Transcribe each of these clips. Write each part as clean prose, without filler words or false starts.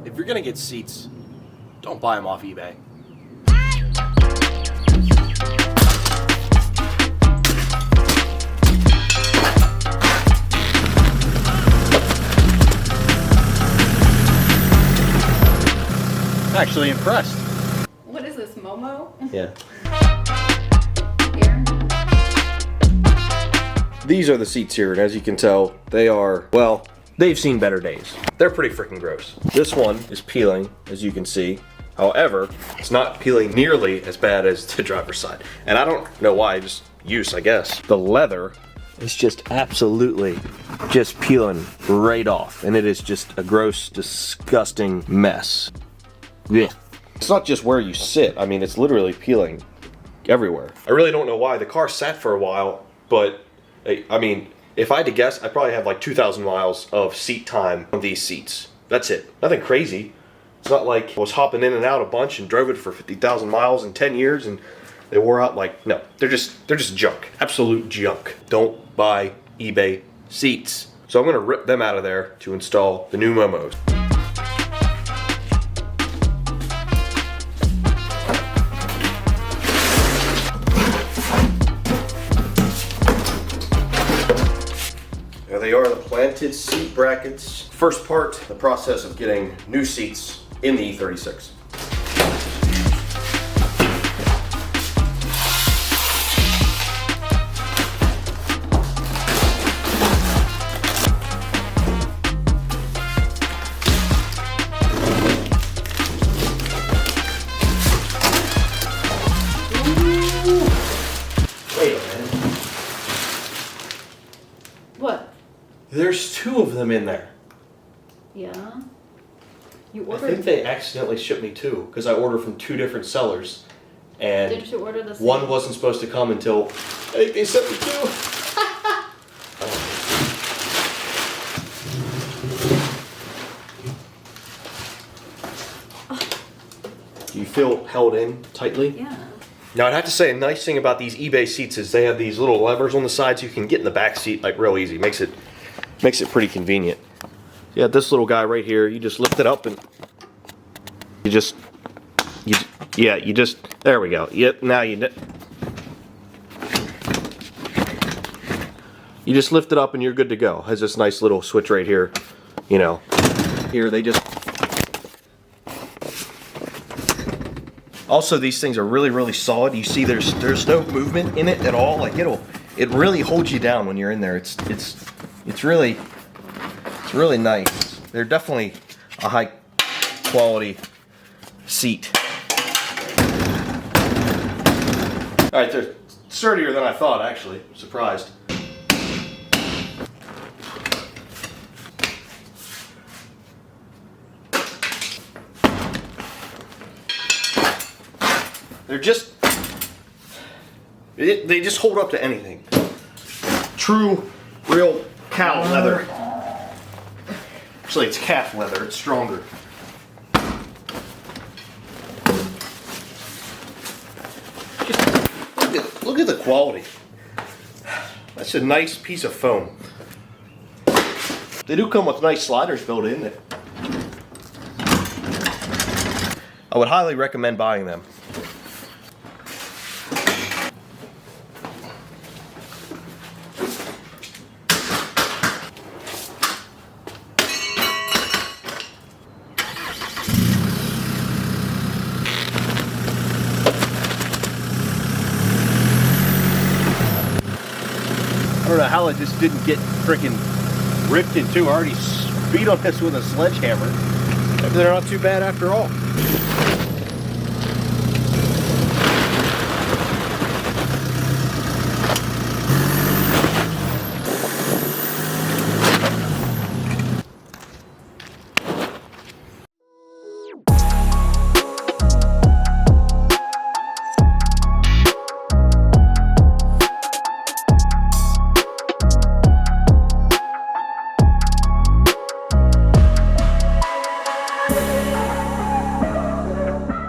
if you're gonna get seats, don't buy them off eBay. Actually impressed. What is this, Momo? Yeah. Here. These are the seats here, and as you can tell, they are, well, they've seen better days. They're pretty freaking gross. This one is peeling, as you can see. However, it's not peeling nearly as bad as the driver's side. And I don't know why, just use, I guess. The leather is just absolutely just peeling right off. And it is just a gross, disgusting mess. Yeah. It's not just where you sit. I mean, it's literally peeling everywhere. I really don't know why. The car sat for a while, but I mean, if I had to guess, I probably have like 2,000 miles of seat time on these seats. That's it. Nothing crazy. It's not like I was hopping in and out a bunch and drove it for 50,000 miles in 10 years and they wore out. Like, no, they're just junk. Absolute junk. Don't buy eBay seats. So I'm gonna rip them out of there to install the new Momos. There they are, the planted seat brackets. First part, the process of getting new seats in the E36. Wait a minute. What? There's two of them in there. Yeah. You I ordered. think they accidentally shipped me two because I ordered from two different sellers, and Did you order the same? one wasn't supposed to come until I think they sent me two. Do you feel held in tightly? Yeah. Now I'd have to say a nice thing about these eBay seats is they have these little levers on the side so you can get in the back seat like real easy. Makes it pretty convenient. Yeah, this little guy right here, you just lift it up and you just there we go. Yep, now you just lift it up and you're good to go. Has this nice little switch right here. You know, here they just. Also, these things are really, really solid. You see, there's no movement in it at all. Like it really holds you down when you're in there. It's really nice. They're definitely a high quality seat. All right, they're sturdier than I thought. Actually, I'm surprised. They're just, they just hold up to anything. True, real cow leather. Actually, it's calf leather, it's stronger. Look at the quality. That's a nice piece of foam. They do come with nice sliders built in there. I would highly recommend buying them. I don't know how it just didn't get freaking ripped in two. I already beat on this with a sledgehammer. Maybe they're not too bad after all.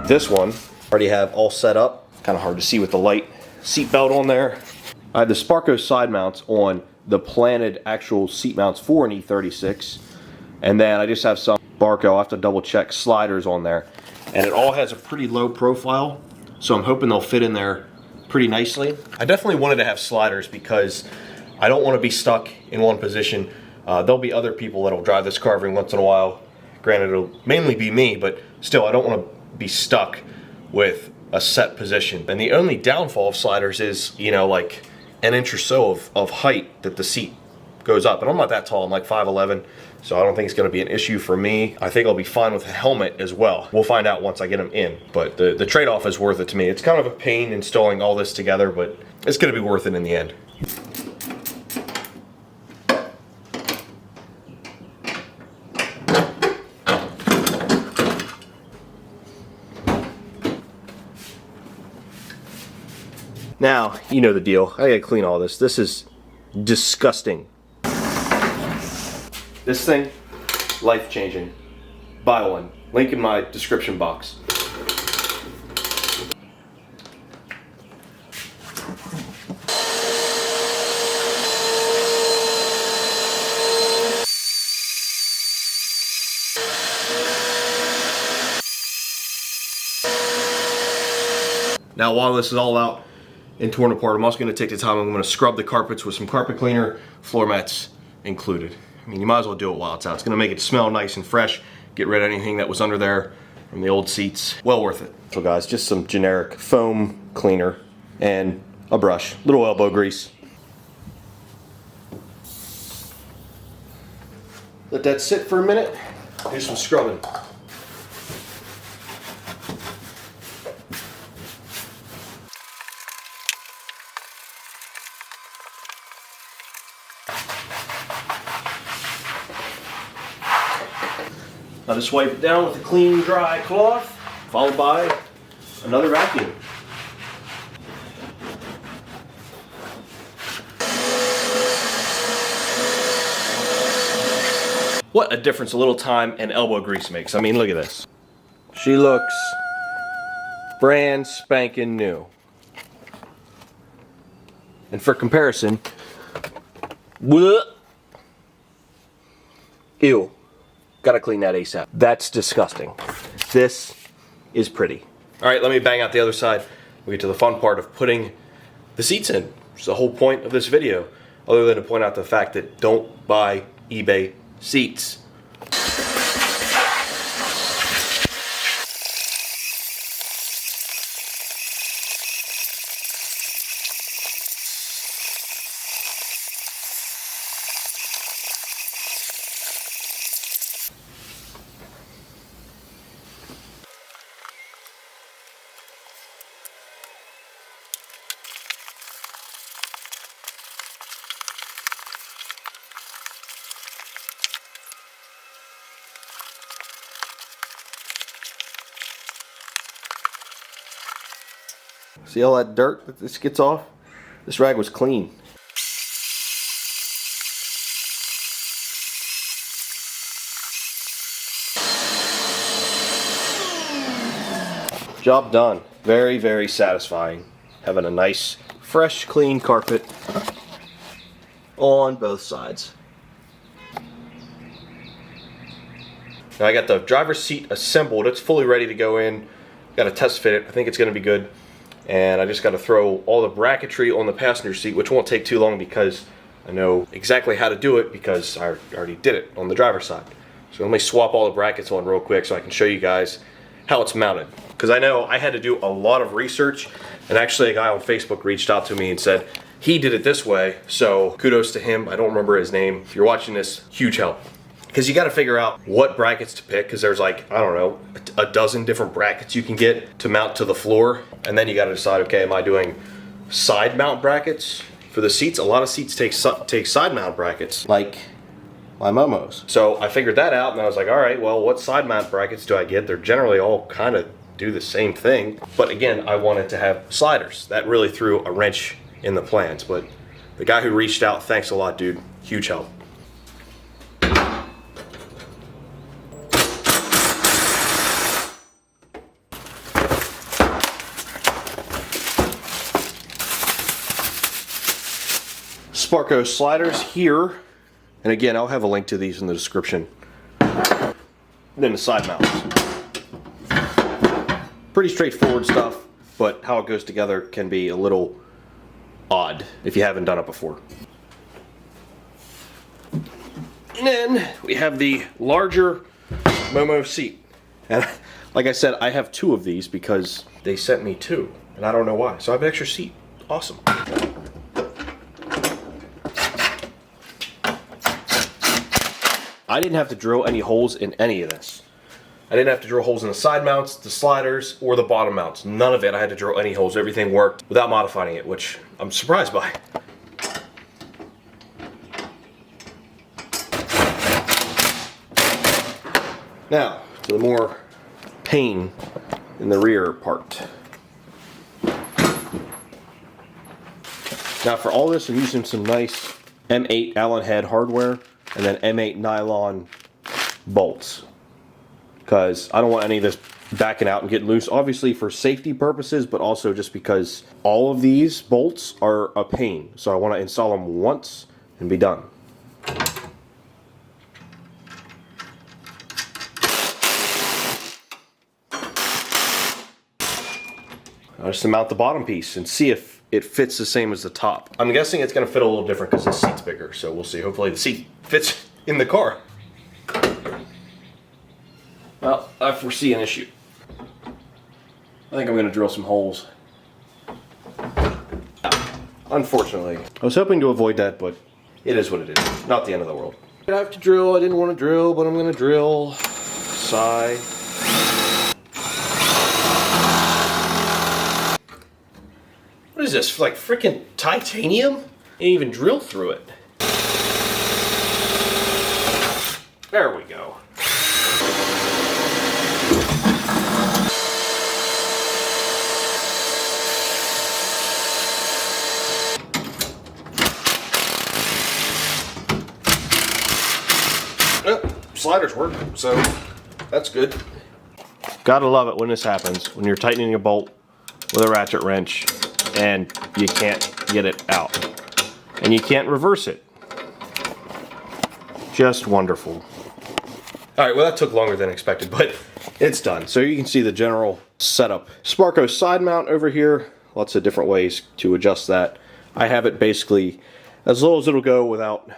This one already have all set up. Kind of hard to see with the light seat belt on there. I have the Sparco side mounts on the planted actual seat mounts for an E36, and then I just have some Sparco. I'll have to double check sliders on there. And it all has a pretty low profile, so I'm hoping they'll fit in there pretty nicely. I definitely wanted to have sliders because I don't want to be stuck in one position. There'll be other people that'll drive this car every once in a while. Granted, it'll mainly be me, but still, I don't want to be stuck with a set position. And the only downfall of sliders is, you know, like an inch or so of height that the seat goes up. And I'm not that tall, I'm like 5'11", so I don't think it's gonna be an issue for me. I think I'll be fine with a helmet as well. We'll find out once I get them in, but the trade-off is worth it to me. It's kind of a pain installing all this together, but it's gonna be worth it in the end. Now, you know the deal. I gotta clean all this. This is disgusting. This thing, life-changing. Buy one. Link in my description box. Now, while this is all out and torn apart, I'm also going to take the time, I'm going to scrub the carpets with some carpet cleaner, floor mats included. I mean, you might as well do it while it's out. It's going to make it smell nice and fresh, get rid of anything that was under there from the old seats. Well worth it. So guys, just some generic foam cleaner and a brush, little elbow grease. Let that sit for a minute, do some scrubbing. Now just wipe it down with a clean, dry cloth, followed by another vacuum. What a difference a little time and elbow grease makes. I mean, look at this. She looks brand spanking new. And for comparison, bleh, ew. Gotta clean that ASAP. That's disgusting. This is pretty. All right, let me bang out the other side. We get to the fun part of putting the seats in. Which is the whole point of this video, other than to point out the fact that don't buy eBay seats. See all that dirt that this gets off? This rag was clean. Job done. Very, very satisfying. Having a nice, fresh, clean carpet on both sides. Now I got the driver's seat assembled. It's fully ready to go in. Got to test fit it. I think it's going to be good. And I just got to throw all the bracketry on the passenger seat, which won't take too long because I know exactly how to do it because I already did it on the driver's side. So let me swap all the brackets on real quick so I can show you guys how it's mounted. Because I know I had to do a lot of research, and actually a guy on Facebook reached out to me and said he did it this way, so kudos to him. I don't remember his name. If you're watching this, huge help. Because you got to figure out what brackets to pick, because there's like, I don't know, a dozen different brackets you can get to mount to the floor. And then you got to decide, okay, am I doing side mount brackets for the seats? A lot of seats take side mount brackets, like my Momos. So I figured that out, and I was like, all right, well, what side mount brackets do I get? They're generally all kind of do the same thing. But again, I wanted to have sliders. That really threw a wrench in the plans. But the guy who reached out, thanks a lot, dude. Huge help. Sparco sliders here, and again I'll have a link to these in the description. then the side mounts. Pretty straightforward stuff, but how it goes together can be a little odd if you haven't done it before. And then we have the larger Momo seat. And like I said, I have 2 of these because they sent me 2, and I don't know why. So I have an extra seat. Awesome. I didn't have to drill any holes in any of this. I didn't have to drill holes in the side mounts, the sliders, or the bottom mounts. None of it. I had to drill any holes. Everything worked without modifying it, which I'm surprised by. Now, to the more pain in the rear part. Now for all this, I'm using some nice M8 Allen head hardware and then M8 nylon bolts, because I don't want any of this backing out and getting loose, obviously for safety purposes, but also just because all of these bolts are a pain. So I want to install them once and be done. I'll just mount the bottom piece and see if it fits the same as the top. I'm guessing it's going to fit a little different because the seat's bigger, so we'll see. Hopefully the seat fits in the car. Well, I foresee an issue. I think I'm going to drill some holes. Unfortunately. I was hoping to avoid that, but it is what it is. Not the end of the world. I have to drill. I didn't want to drill, but I'm going to drill. Sigh. What is this, like freaking titanium? You didn't even drill through it. There we go. Oh, sliders work, so that's good. Gotta love it when this happens, when you're tightening a bolt with a ratchet wrench and you can't get it out. And you can't reverse it. Just wonderful. Alright, well that took longer than expected, but it's done. So you can see the general setup. Sparco side mount over here. Lots of different ways to adjust that. I have it basically as low as it'll go without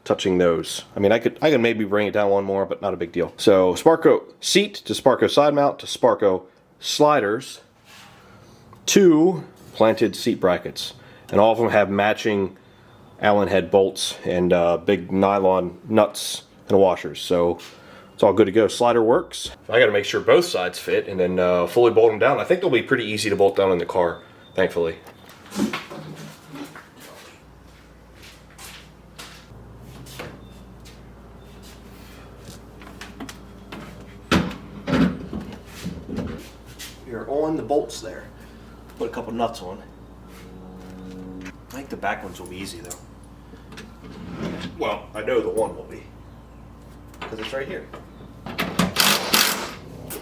touching those. I mean, I could maybe bring it down one more, but not a big deal. So Sparco seat to Sparco side mount to Sparco sliders to planted seat brackets, and all of them have matching Allen head bolts and big nylon nuts and washers, so it's all good to go. Slider works. I got to make sure both sides fit and then fully bolt them down. I think they'll be pretty easy to bolt down in the car, thankfully. You're on the bolts there. Put a couple nuts on. I think the back ones will be easy though. Well, I know the one will be, because it's right here.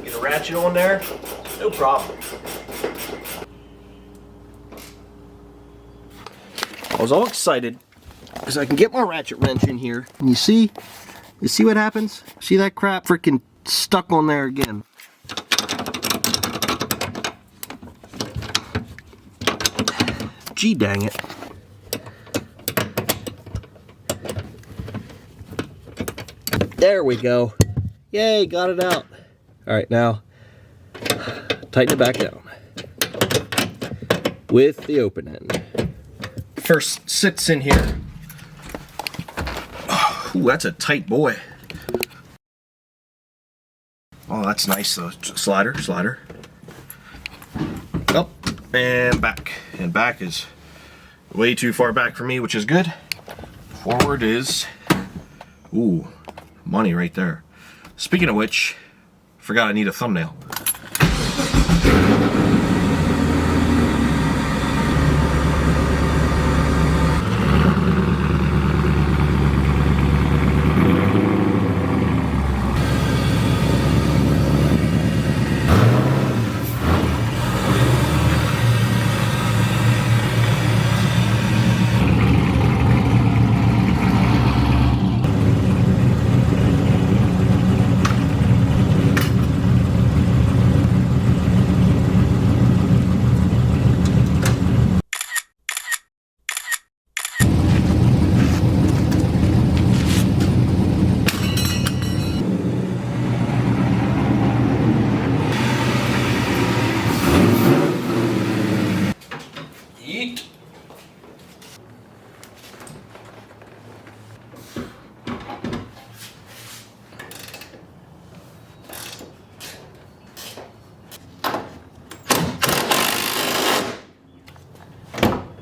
Get a ratchet on there, no problem. I was all excited because I can get my ratchet wrench in here, and you see what happens? See that crap freaking stuck on there again. Gee dang it. There we go. Yay, got it out. Alright, now tighten it back down with the open end. First sits in here. Oh, ooh, that's a tight boy. Oh, that's nice though. Slider. Up and back. And back is way too far back for me, which is good. Forward is, ooh, money right there. Speaking of which, forgot I need a thumbnail.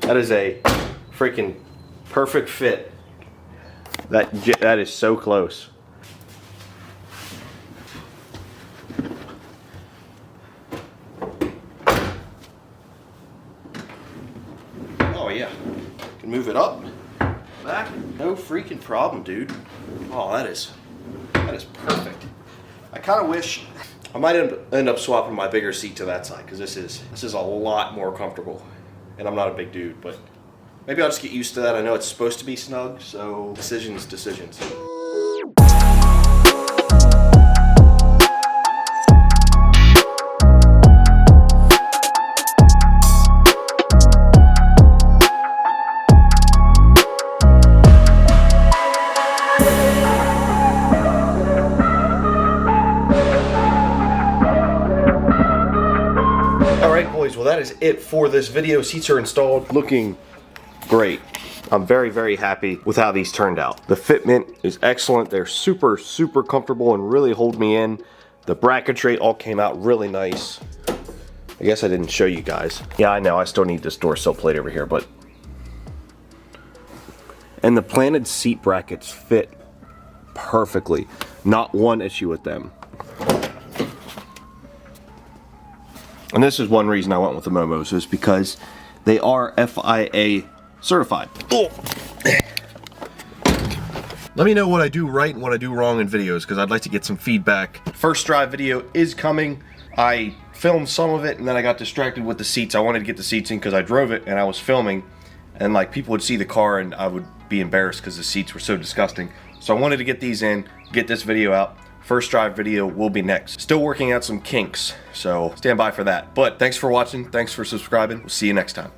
That is a freaking perfect fit. That is so close. Oh yeah, can move it up, back, no freaking problem, dude. Oh, that is perfect. I kind of wish I might end up swapping my bigger seat to that side because this is a lot more comfortable, and I'm not a big dude, but maybe I'll just get used to that. I know it's supposed to be snug, so decisions. Alright boys, well that is it for this video. Seats are installed, looking great. I'm very, very happy with how these turned out. The fitment is excellent. They're super, super comfortable and really hold me in. The bracketry all came out really nice. I guess I didn't show you guys. Yeah, I know, I still need this door sill plate over here, but... And the planted seat brackets fit perfectly. Not one issue with them. And this is one reason I went with the Momos, is because they are FIA certified. Oh. Let me know what I do right and what I do wrong in videos, because I'd like to get some feedback. First drive video is coming. I filmed some of it and then I got distracted with the seats. I wanted to get the seats in because I drove it and I was filming, and like people would see the car and I would be embarrassed because the seats were so disgusting. So I wanted to get these in, get this video out. First drive video will be next. Still working out some kinks, so stand by for that. But thanks for watching, thanks for subscribing. We'll see you next time.